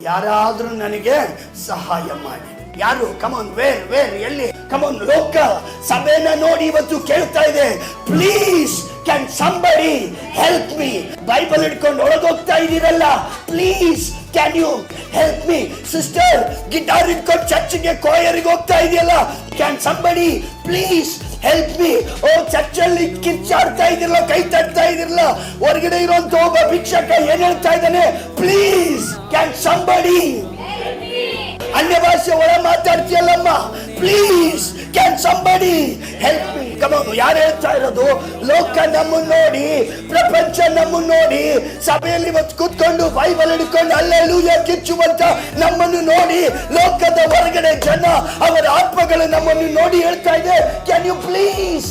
ಯಾರಾದ್ರೂ ನನಗೆ ಸಹಾಯ ಮಾಡಿ. ಯಾರು? ಕಮಾನ್, ವೇರ್ ಎಲ್ಲಿ? ಕಮಾನ್, ಲೋಕ ಸಭೆನ ನೋಡಿ ಇವತ್ತು ಕೇಳ್ತಾ ಇದೆ, please can somebody help me. Bible ಹಿಡ್ಕೊಂಡು ಒಳಗೋಗ್ತಾ ಇದೀರಲ್ಲ, please can you help me. Sister, guitar ಹಿಡ್ಕೊಂಡು ಚರ್ಚ್ಗೆ ಕೋಯರಿಗೆ ಹೋಗ್ತಾ ಇದೆಯಲ್ಲ, can somebody please help me. ಓ, ಚರ್ಚಲ್ಲಿ ಕಿರ್ಚಾಡ್ತಾ ಇದಿರಲ್ಲ, ಕೈ ತಟ್ತಾ ಇದಿರಲ್ಲ, ಹೊರಗಡೆ ಇರುವಂತ ಒಬ್ಬ ಭಿಕ್ಷಕ ಏನ್ ಹೇಳ್ತಾ ಇದ್ದಾನೆ, ಪ್ಲೀಸ್ ಕ್ಯಾನ್ ಸಂಬಡಿ. ಅನ್ಯ ಭಾಷೆ ಒಳ ಮಾತಾಡ್ತೀಯಲ್ಲಮ್ಮ, please can somebody help me. Come on, ಯಾರು ಹೇಳ್ತಾ ಇರೋದು? ಲೋಕ ನಮ್ಮನ್ನು ನೋಡಿ, ಪ್ರಪಂಚ ನಮ್ಮನ್ನು ನೋಡಿ, ಸಭೆಯಲ್ಲಿ ಇವತ್ತು ಕೂತ್ಕೊಂಡು ಬೈಬಲ್ ಹಿಡ್ಕೊಂಡು ಹಲ್ಲೆಲೂಯಾ ಕಿಚ್ಚುವಂತ ನಮ್ಮನ್ನು ನೋಡಿ, ಲೋಕದ ಹೊರಗಡೆ ಜನ ಅವರ ಆತ್ಮಗಳು ನಮ್ಮನ್ನು ನೋಡಿ ಹೇಳ್ತಾ ಇದೆ, ಕ್ಯಾನ್ ಯು ಪ್ಲೀಸ್